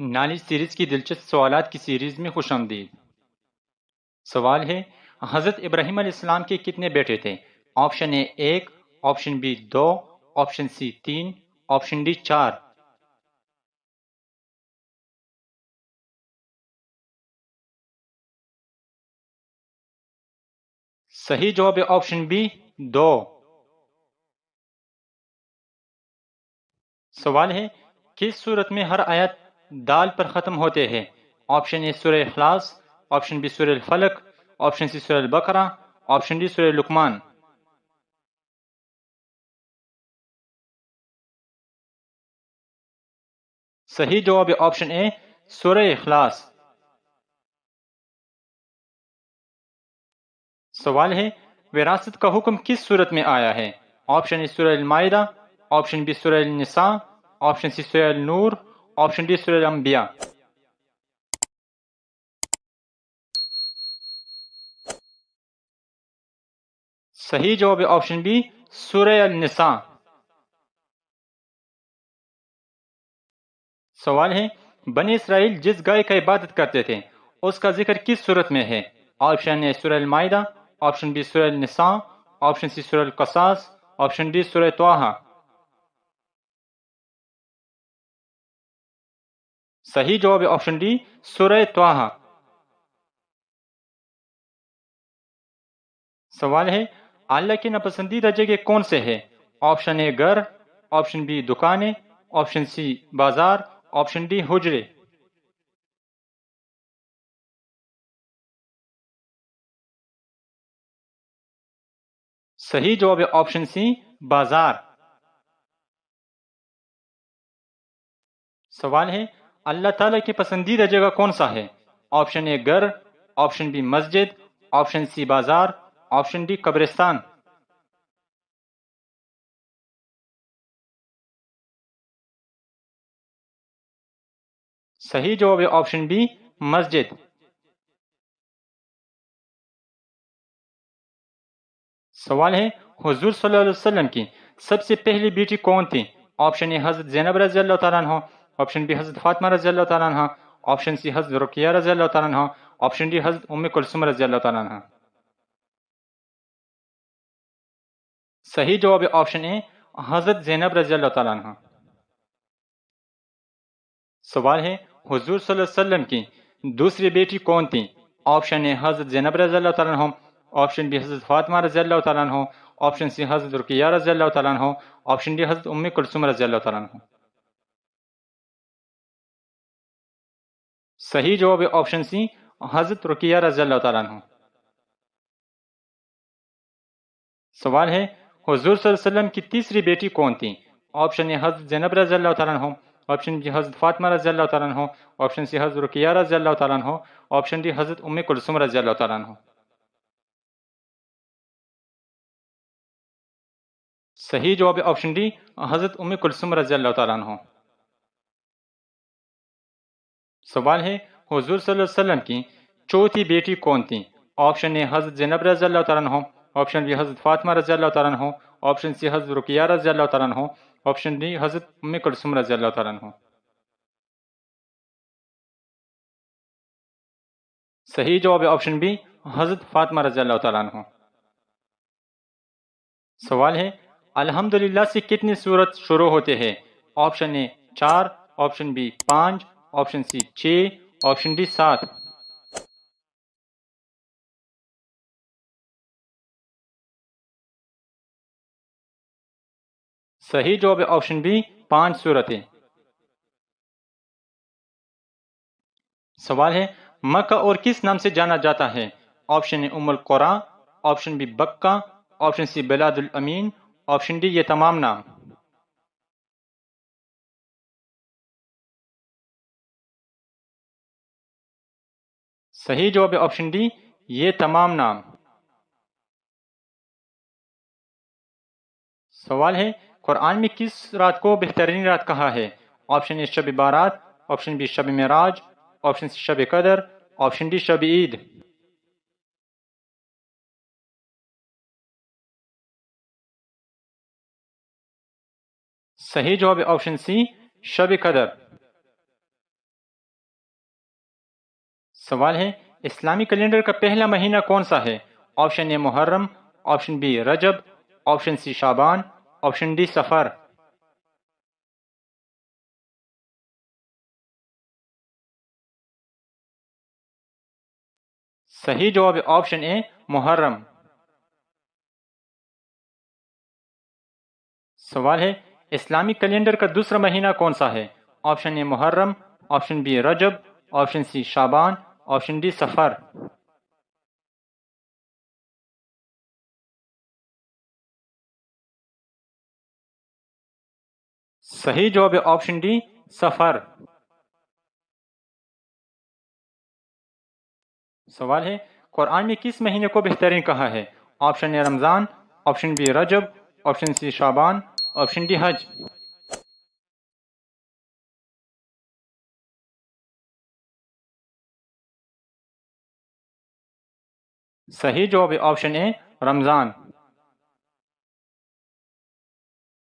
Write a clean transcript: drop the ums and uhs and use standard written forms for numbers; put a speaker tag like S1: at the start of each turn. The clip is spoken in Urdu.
S1: نالج سیریز کی دلچسپ سوالات کی سیریز میں خوش آمدید۔ سوال ہے، حضرت ابراہیم علیہ السلام کے کتنے بیٹے تھے؟ Option A 1، option B 2، option C 3، option D 4۔ صحیح جواب ہے آپشن بی 2۔ سوال ہے، کس صورت میں ہر آیت دال پر ختم ہوتے ہیں؟ آپشن اے سورہ اخلاص، آپشن بی سورہ الفلق، آپشن سی سورہ البقرہ، آپشن ڈی سورہ لقمان۔ صحیح جواب ہے آپشن اے سورہ اخلاص۔ سوال ہے، وراثت کا حکم کس صورت میں آیا ہے؟ آپشن اے سورہ المائدہ، آپشن بی سورہ النساء، آپشن سی سورہ النور، آپشن ڈی سورہ الانبیاء۔ صحیح جواب ہے آپشن بی سورہ النساء۔ سوال ہے، بنی اسرائیل جس گائے کا عبادت کرتے تھے اس کا ذکر کس صورت میں ہے؟ آپشن اے سورہ المائدہ، آپشن بی سورہ النساء، آپشن سی سورہ القصاص، آپشن ڈی سورہ طٰہٰ۔ صحیح جواب ہے آپشن ڈی سورہ طٰہٰ۔ سوال ہے، اللہ کی ناپسندیدہ جگہ کون سے ہے؟ آپشن اے گھر، آپشن بی دکانیں، آپشن سی بازار، آپشن ڈی حجرے۔ صحیح جواب ہے آپشن سی بازار۔ سوال ہے، اللہ تعالیٰ کی پسندیدہ جگہ کون سا ہے؟ آپشن اے گھر، آپشن بی مسجد، آپشن سی بازار، آپشن ڈی قبرستان۔ صحیح جواب ہے آپشن بی مسجد۔ سوال ہے، حضور صلی اللہ علیہ وسلم کی سب سے پہلی بیٹی کون تھی؟ آپشن اے حضرت زینب رضی اللہ تعالیٰ عنہ، آپشن بی حضرت فاطمہ رضی اللہ تعالیٰ عنہ، آپشن سی حضرت رقیہ رضی اللہ تعالیٰ عنہ، آپشن ڈی حضرت ام کلثوم رضی اللہ تعالیٰ عنہ۔ صحیح جواب ہے آپشن اے حضرت زینب رضی اللہ تعالیٰ عنہ۔ سوال ہے، حضور صلی اللہ علیہ وسلم کی دوسری بیٹی کون تھی؟ آپشن اے حضرت زینب رضی اللہ تعالیٰ عنہ، آپشن بی حضرت فاطمہ رضی اللہ تعالیٰ عنہ، آپشن سی حضرت رقیہ رضی اللہ تعالیٰ عنہ، آپشن ڈی حضرت ام کلثوم رضی اللہ تعالیٰ عنہ۔ صحیح جواب ہے آپشن سی حضرت رقیہ رضی اللہ تعالیٰ عنہ۔ سوال ہے، حضور صلی اللہ علیہ وسلم کی تیسری بیٹی کون تھی؟ آپشن اے حضرت زینب رضی اللہ تعالیٰ عنہ، آپشن بی حضرت فاطمہ رضی اللہ تعالیٰ عنہ، آپشن سی حضرت رقیہ رضی اللہ تعالیٰ عنہ، آپشن ڈی حضرت ام کلثوم رضی اللہ تعالیٰ عنہ۔ صحیح جواب ہے آپشن ڈی حضرت ام کلثوم رضی اللہ تعالیٰ عنہ۔ سوال ہے، حضور صلی اللہ علیہ وسلم کی چوتھی بیٹی کون تھی؟ آپشن اے حضرت زینب رضی اللہ تعالیٰ عنہ، آپشن بی حضرت فاطمہ رضی اللہ تعالیٰ عنہ، آپشن سی حضرت رقیہ رضی اللہ تعالیٰ عنہ، آپشن ڈی حضرت ام کلثوم رضی اللہ تعالیٰ عنہ۔ صحیح جواب ہے آپشن بی حضرت فاطمہ رضی اللہ تعالیٰ عنہ۔ سوال ہے، الحمدللہ سے کتنی سورت شروع ہوتے ہیں؟ Option A 4، option B 5، option C 6، option D 7۔ صحیح جواب ہے آپشن بی 5 سورتیں۔ سوال ہے، مکہ اور کس نام سے جانا جاتا ہے؟ آپشن اے ام القریٰ، آپشن بی بکہ، آپشن سی بلاد الامین، آپشن ڈی یہ تمام نام۔ صحیح جواب ہے آپشن ڈی یہ تمام نام۔ سوال ہے، قرآن میں کس رات کو بہترین رات کہا ہے؟ آپشن اے شب بارات، آپشن بی شب معراج، آپشن سی شب قدر، آپشن ڈی شب عید۔ صحیح جواب ہے آپشن سی شب قدر۔ سوال ہے اسلامی کیلنڈر کا پہلا مہینہ کون سا ہے؟ آپشن اے محرم، آپشن بی رجب، آپشن سی شعبان، آپشن ڈی سفر۔ صحیح جواب ہے آپشن اے محرم۔ سوال ہے اسلامی کیلنڈر کا دوسرا مہینہ کون سا ہے؟ آپشن اے محرم، آپشن بی رجب، آپشن سی شعبان، آپشن ڈی سفر۔ صحیح جواب ہے آپشن ڈی سفر۔ سوال ہے قرآن میں کس مہینے کو بہترین کہا ہے؟ آپشن اے رمضان، آپشن بی رجب، آپشن سی شعبان، آپشن ڈی حج۔ صحیح جواب ہے آپشن اے رمضان۔